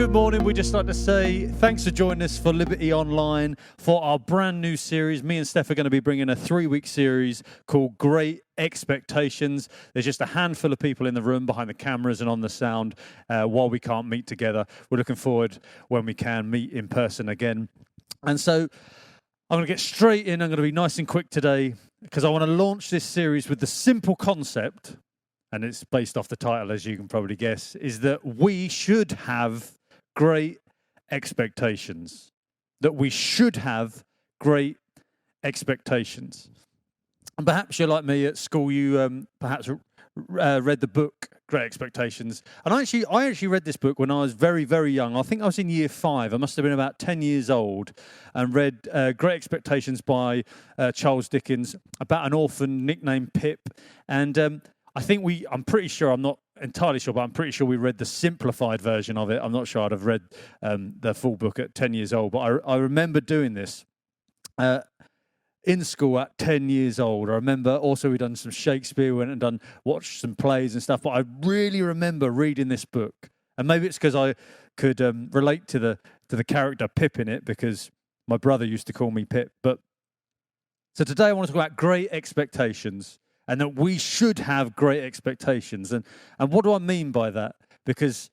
good morning. We'd just like to say thanks for joining us for Liberty Online for our brand new series. Me and Steph are going to be bringing a 3-week series called Great Expectations. There's just a handful of people in the room behind the cameras and on the sound while we can't meet together. We're looking forward when we can meet in person again. And so I'm going to get straight in. I'm going to be nice and quick today because I want to launch this series with the simple concept, and it's based off the title, as you can probably guess, is that we should have great expectations. That we should have great expectations. And perhaps you're like me at school, you perhaps read the book Great Expectations. And I actually read this book when I was very, very young. I think I was in year 5. I must have been about 10 years old, and read Great Expectations by Charles Dickens about an orphan nicknamed Pip. And I'm pretty sure, I'm not entirely sure, but I'm pretty sure we read the simplified version of it. I'm not sure I'd have read the full book at 10 years old, but I remember doing this in school at 10 years old. I remember also we'd done some Shakespeare, went and watched some plays and stuff, but I really remember reading this book. And maybe it's because I could relate to the character Pip in it, because my brother used to call me Pip. So today I want to talk about great expectations, and that we should have great expectations. And what do I mean by that? Because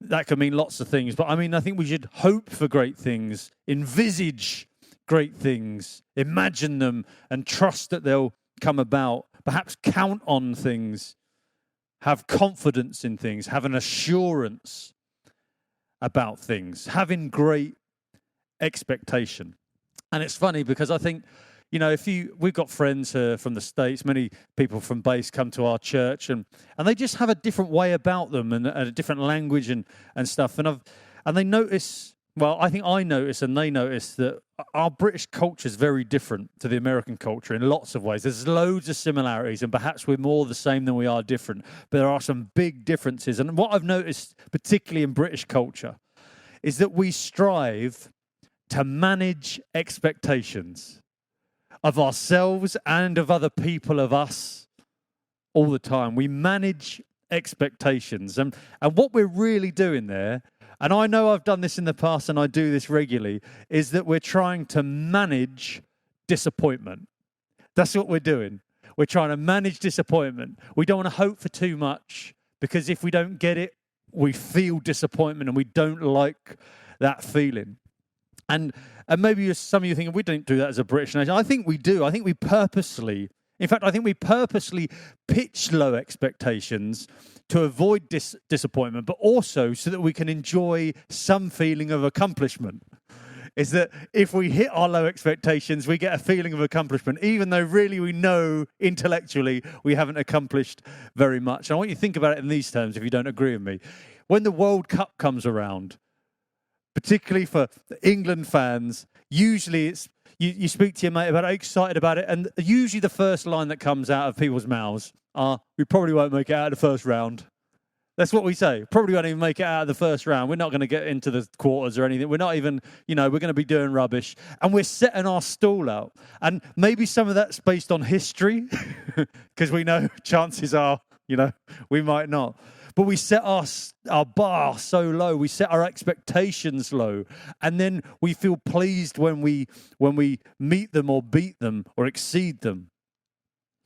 that can mean lots of things. But I think we should hope for great things, envisage great things, imagine them, and trust that they'll come about. Perhaps count on things, have confidence in things, have an assurance about things, having great expectation. And it's funny because I think, we've got friends from the States, many people from base come to our church, and they just have a different way about them and a different language and stuff. And they notice, I think I notice and they notice that our British culture is very different to the American culture in lots of ways. There's loads of similarities, and perhaps we're more the same than we are different, but there are some big differences. And what I've noticed, particularly in British culture, is that we strive to manage expectations of ourselves and of other people, of us, all the time. We manage expectations. And what we're really doing there, and I know I've done this in the past and I do this regularly, is that we're trying to manage disappointment. That's what we're doing. We're trying to manage disappointment. We don't want to hope for too much, because if we don't get it, we feel disappointment and we don't like that feeling. And maybe some of you thinking, we don't do that as a British nation. I think we do. I think we purposely pitch low expectations to avoid disappointment, but also so that we can enjoy some feeling of accomplishment. Is that if we hit our low expectations, we get a feeling of accomplishment, even though really we know intellectually we haven't accomplished very much. And I want you to think about it in these terms if you don't agree with me. When the World Cup comes around, particularly for England fans, usually it's you speak to your mate about it, excited about it, and usually the first line that comes out of people's mouths are, we probably won't make it out of the first round. That's what we say. Probably won't even make it out of the first round. We're not going to get into the quarters or anything. We're not even, we're going to be doing rubbish. And we're setting our stall out. And maybe some of that's based on history, because we know chances are, we might not. But we set our bar so low, we set our expectations low, and then we feel pleased when we meet them or beat them or exceed them.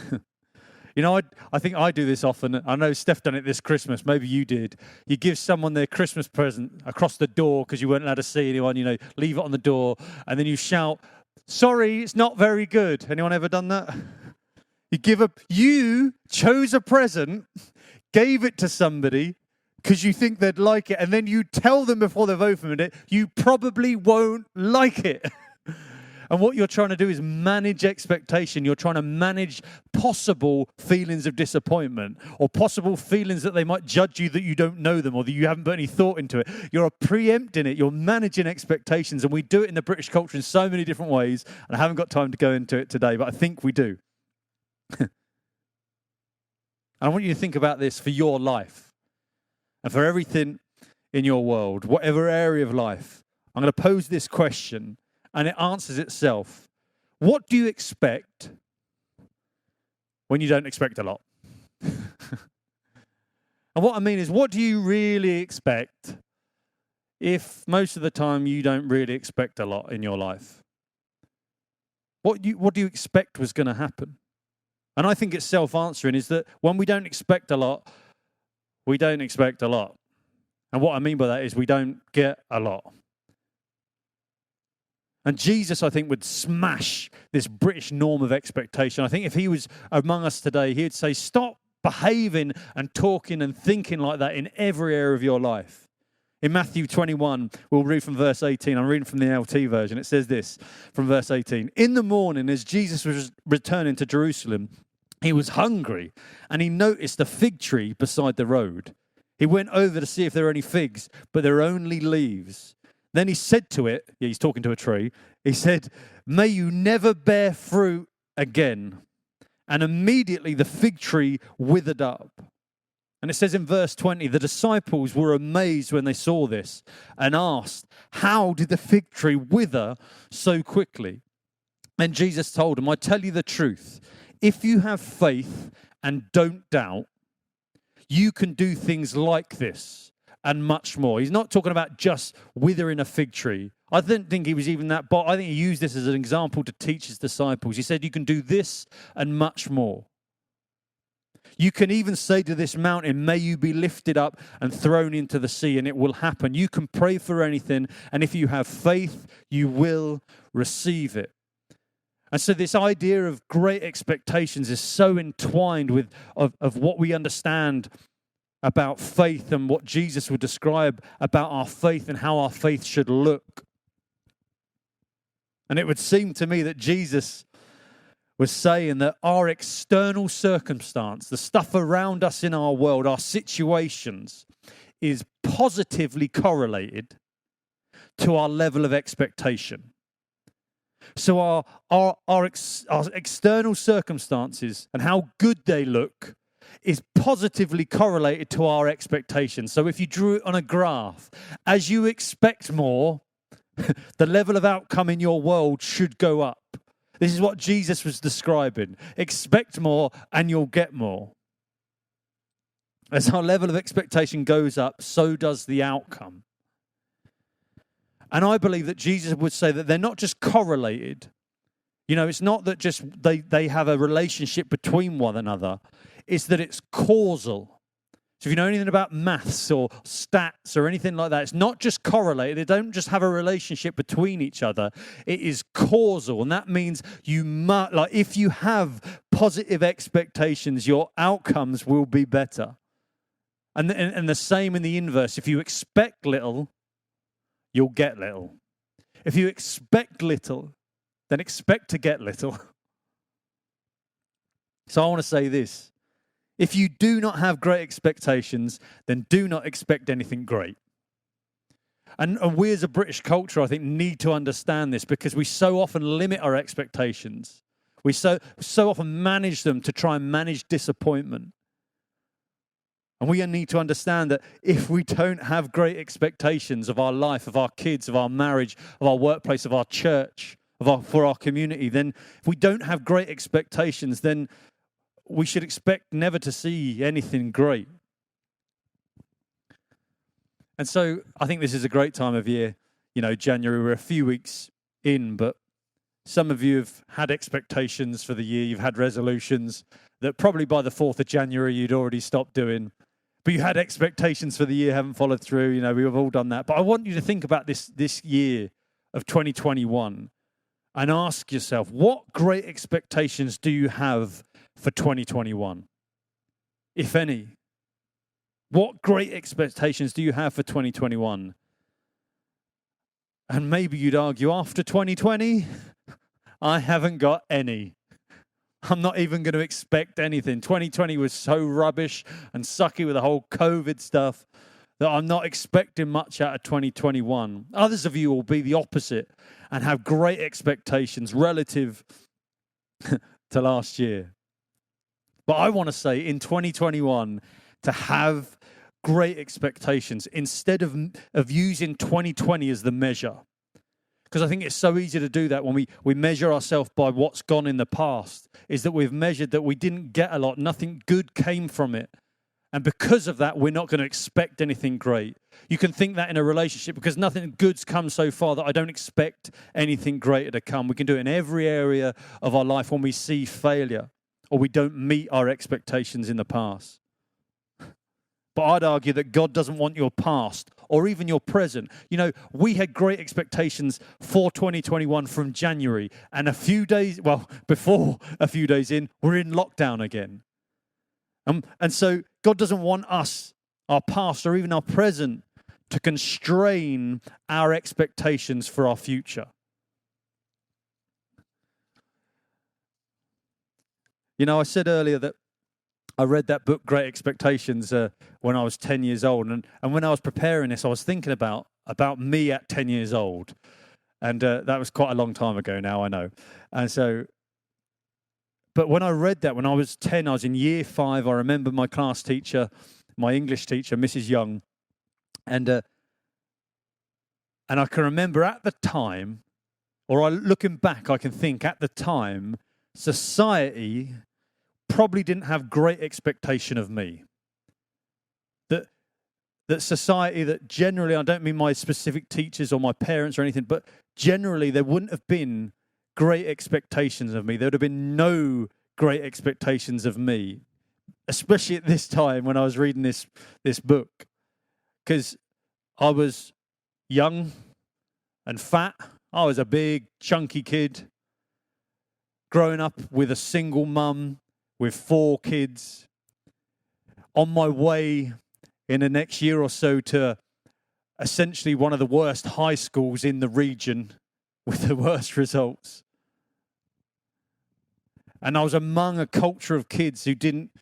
I think I do this often. I know Steph done it this Christmas. Maybe you did. You give someone their Christmas present across the door because you weren't allowed to see anyone. Leave it on the door, and then you shout, "Sorry, it's not very good." Anyone ever done that? You chose a present, gave it to somebody because you think they'd like it, and then you tell them before they've opened it, you probably won't like it. And what you're trying to do is manage expectation. You're trying to manage possible feelings of disappointment, or possible feelings that they might judge you that you don't know them, or that you haven't put any thought into it. You're preempting it. You're managing expectations. And we do it in the British culture in so many different ways. And I haven't got time to go into it today, but I think we do. I want you to think about this for your life and for everything in your world, whatever area of life. I'm going to pose this question, and it answers itself. What do you expect when you don't expect a lot? And what I mean is, what do you really expect if most of the time you don't really expect a lot in your life? What do you expect was going to happen? And I think it's self-answering, is that when we don't expect a lot, we don't expect a lot. And what I mean by that is we don't get a lot. And Jesus, I think, would smash this British norm of expectation. I think if he was among us today, he would say, stop behaving and talking and thinking like that in every area of your life. In Matthew 21, we'll read from verse 18. I'm reading from the NLT version. It says this from verse 18. In the morning, as Jesus was returning to Jerusalem, he was hungry, and he noticed a fig tree beside the road. He went over to see if there were any figs, but there were only leaves. Then he said to it, he's talking to a tree, he said, may you never bear fruit again. And immediately the fig tree withered up. And it says in verse 20, the disciples were amazed when they saw this and asked, how did the fig tree wither so quickly? And Jesus told them, I tell you the truth, if you have faith and don't doubt, you can do things like this and much more. He's not talking about just withering a fig tree. I didn't think he was even that, but I think he used this as an example to teach his disciples. He said, you can do this and much more. You can even say to this mountain, may you be lifted up and thrown into the sea, and it will happen. You can pray for anything, and if you have faith, you will receive it. And so this idea of great expectations is so entwined with of what we understand about faith and what Jesus would describe about our faith and how our faith should look. And it would seem to me that Jesus was saying that our external circumstance, the stuff around us in our world, our situations, is positively correlated to our level of expectation. So our external circumstances and how good they look is positively correlated to our expectations. So if you drew it on a graph, as you expect more, the level of outcome in your world should go up. This is what Jesus was describing. Expect more and you'll get more. As our level of expectation goes up, so does the outcome. And I believe that Jesus would say that they're not just correlated. You know, it's not that just they have a relationship between one another. It's that it's causal. So if you know anything about maths or stats or anything like that, it's not just correlated. They don't just have a relationship between each other. It is causal. And that means if you have positive expectations, your outcomes will be better. And the same in the inverse. If you expect little, you'll get little. If you expect little, then expect to get little. So I want to say this. If you do not have great expectations, then do not expect anything great. And we as a British culture, I think, need to understand this because we so often limit our expectations. We so often manage them to try and manage disappointment. And we need to understand that if we don't have great expectations of our life, of our kids, of our marriage, of our workplace, of our church, for our community, then if we don't have great expectations, then we should expect never to see anything great. And so I think this is a great time of year. You know, January, we're a few weeks in, but some of you have had expectations for the year. You've had resolutions that probably by the 4th of January you'd already stopped doing. But you had expectations for the year, haven't followed through. You know, we've all done that. But I want you to think about this year of 2021 and ask yourself, what great expectations do you have for 2021, if any? What great expectations do you have for 2021? And maybe you'd argue, after 2020, I haven't got any. I'm not even going to expect anything. 2020 was so rubbish and sucky with the whole COVID stuff that I'm not expecting much out of 2021. Others of you will be the opposite and have great expectations relative to last year. But I want to say in 2021 to have great expectations instead of using 2020 as the measure. Because I think it's so easy to do that when we measure ourselves by what's gone in the past, is that we've measured that we didn't get a lot, nothing good came from it. And because of that, we're not going to expect anything great. You can think that in a relationship, because nothing good's come so far that I don't expect anything greater to come. We can do it in every area of our life when we see failure or we don't meet our expectations in the past. But I'd argue that God doesn't want your past or even your present. You know, we had great expectations for 2021 from January, and before a few days in, we're in lockdown again. And so God doesn't want us, our past or even our present, to constrain our expectations for our future. You know, I said earlier that I read that book, Great Expectations, when I was 10 years old. And when I was preparing this, I was thinking about me at 10 years old. And that was quite a long time ago now, I know. And so, but when I read that, when I was 10, I was in year 5. I remember my class teacher, my English teacher, Mrs. Young. And I can remember at the time, looking back, I can think at the time, society probably didn't have great expectation of me. That society, that generally, I don't mean my specific teachers or my parents or anything, but generally there wouldn't have been great expectations of me. There would have been no great expectations of me, especially at this time when I was reading this book, because I was young and fat. I was a big, chunky kid, growing up with a single mum, with 4 kids, on my way in the next year or so to essentially one of the worst high schools in the region with the worst results. And I was among a culture of kids who didn't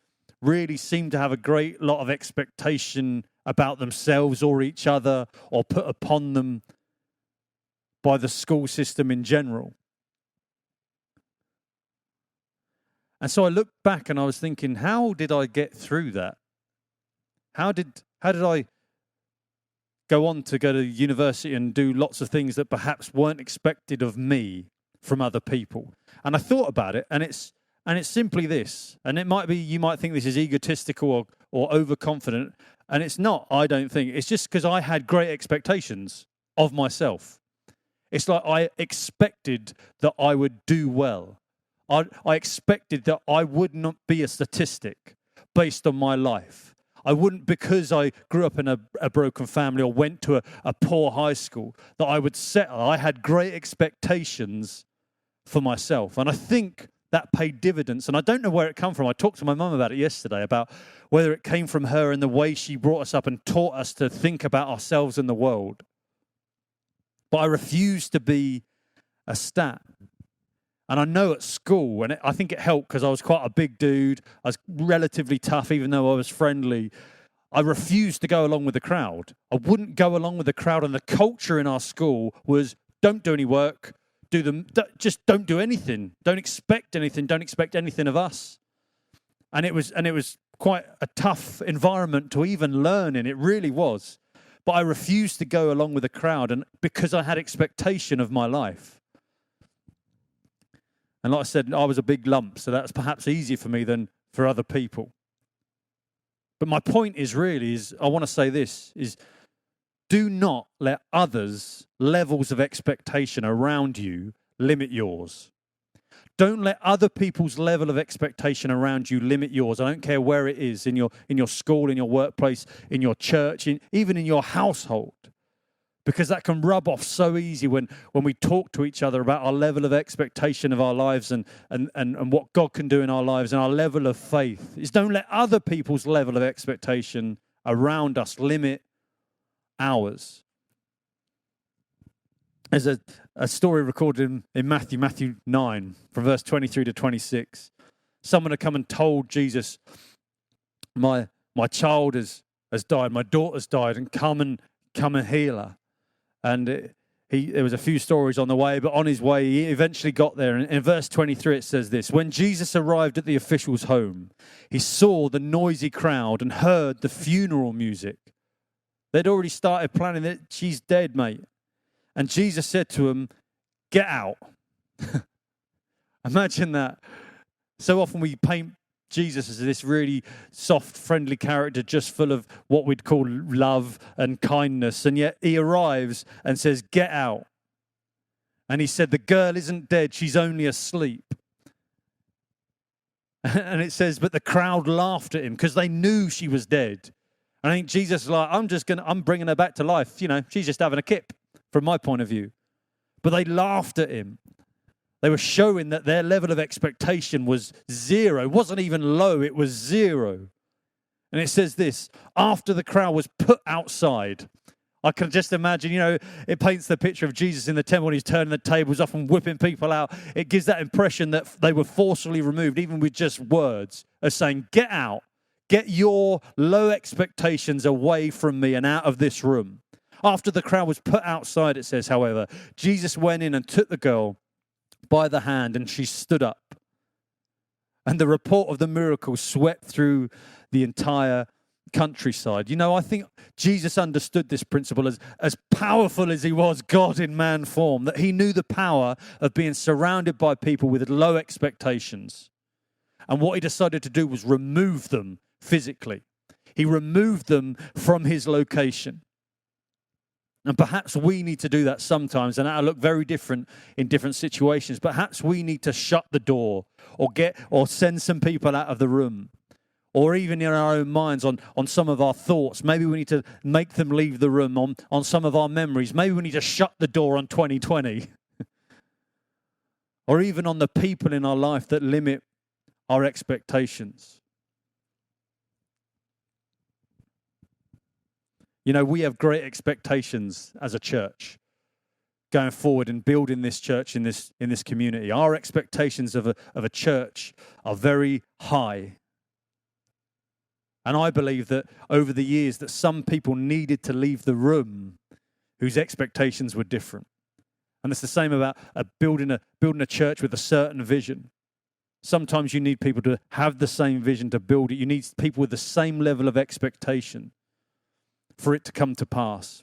really seem to have a great lot of expectation about themselves or each other or put upon them by the school system in general. And so I looked back and I was thinking, how did I get through that? How did I go on to go to university and do lots of things that perhaps weren't expected of me from other people? And I thought about it, and it's simply this. And it might be, you might think this is egotistical or overconfident, and it's not, I don't think. It's just because I had great expectations of myself. It's like I expected that I would do well. I expected that I would not be a statistic based on my life. I wouldn't, because I grew up in a broken family or went to a poor high school, that I would settle. I had great expectations for myself. And I think that paid dividends. And I don't know where it came from. I talked to my mum about it yesterday, about whether it came from her and the way she brought us up and taught us to think about ourselves and the world. But I refused to be a stat. And I know at school, and I think it helped because I was quite a big dude. I was relatively tough, even though I was friendly. I refused to go along with the crowd. I wouldn't go along with the crowd. And the culture in our school was, don't do any work. Just don't do anything. Don't expect anything. Don't expect anything of us. And it was quite a tough environment to even learn in. It really was. But I refused to go along with the crowd, and because I had expectation of my life. And like I said, I was a big lump, so that's perhaps easier for me than for other people. But my point is I want to say this, is do not let others' levels of expectation around you limit yours. Don't let other people's level of expectation around you limit yours. I don't care where it is, in your school, in your workplace, in your church, even in your household. Because that can rub off so easy when we talk to each other about our level of expectation of our lives and what God can do in our lives and our level of faith. Is don't let other people's level of expectation around us limit ours. There's a story recorded in Matthew 9, from verse 23 to 26. Someone had come and told Jesus, my child has died, my daughter's died, and come and heal her. And there was a few stories on the way, but on his way, he eventually got there. And in verse 23, it says this: when Jesus arrived at the official's home, he saw the noisy crowd and heard the funeral music. They'd already started planning that she's dead, mate. And Jesus said to him, get out. Imagine that. So often we paint Jesus as this really soft, friendly character, just full of what we'd call love and kindness. And yet he arrives and says, get out. And he said, the girl isn't dead, she's only asleep. And it says, but the crowd laughed at him because they knew she was dead. And I think Jesus is like, I'm bringing her back to life. You know, she's just having a kip from my point of view. But they laughed at him. They were showing that their level of expectation was zero. It wasn't even low, it was zero. And it says this, after the crowd was put outside. I can just imagine, you know, it paints the picture of Jesus in the temple when he's turning the tables off and whipping people out. It gives that impression that they were forcibly removed, even with just words, of saying, get out, get your low expectations away from me and out of this room. After the crowd was put outside, it says, however, Jesus went in and took the girl by the hand, and she stood up. And the report of the miracle swept through the entire countryside. You know, I think Jesus understood this principle as powerful as he was God in man form, that he knew the power of being surrounded by people with low expectations. And what he decided to do was remove them physically. He removed them from his location. And perhaps we need to do that sometimes, and that'll look very different in different situations. Perhaps we need to shut the door or send some people out of the room, or even in our own minds on some of our thoughts. Maybe we need to make them leave the room on some of our memories. Maybe we need to shut the door on 2020, or even on the people in our life that limit our expectations. You know, we have great expectations as a church going forward and building this church in this community. Our expectations of a church are very high. And I believe that over the years that some people needed to leave the room whose expectations were different. And it's the same about building a church with a certain vision. Sometimes you need people to have the same vision to build it. You need people with the same level of expectation for it to come to pass.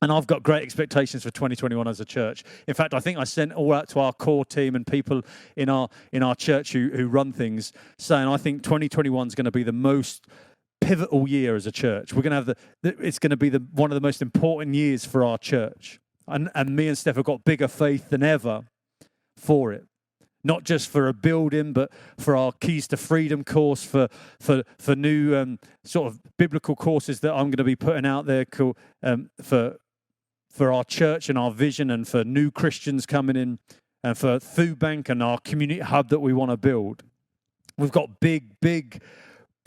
And I've got great expectations for 2021 as a church. In fact, I think I sent all out to our core team and people in our church who run things, saying I think 2021 is going to be the most pivotal year as a church. We're going to have it's going to be one of the most important years for our church. And me and Steph have got bigger faith than ever for it. Not just for a building, but for our Keys to Freedom course, for new sort of biblical courses that I'm going to be putting out there for our church and our vision, and for new Christians coming in, and for Food Bank and our community hub that we want to build. We've got big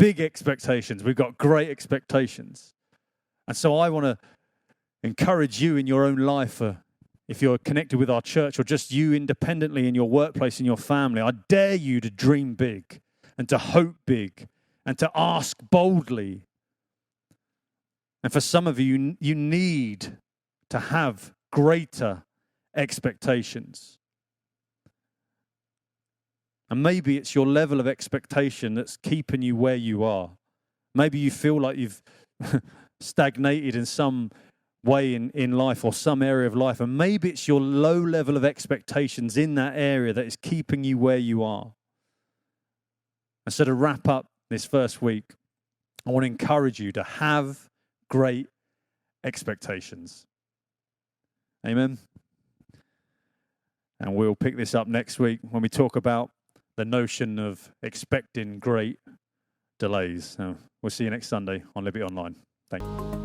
expectations. We've got great expectations. And so I want to encourage you in your own life, if you're connected with our church, or just you independently in your workplace, in your family, I dare you to dream big and to hope big and to ask boldly. And for some of you, you need to have greater expectations. And maybe it's your level of expectation that's keeping you where you are. Maybe you feel like you've stagnated in some way in life, or some area of life, and maybe it's your low level of expectations in that area that is keeping you where you are. And so to wrap up this first week, I want to encourage you to have great expectations. Amen. And we'll pick this up next week when we talk about the notion of expecting great delays. So we'll see you next Sunday on Liberty Online. Thank you.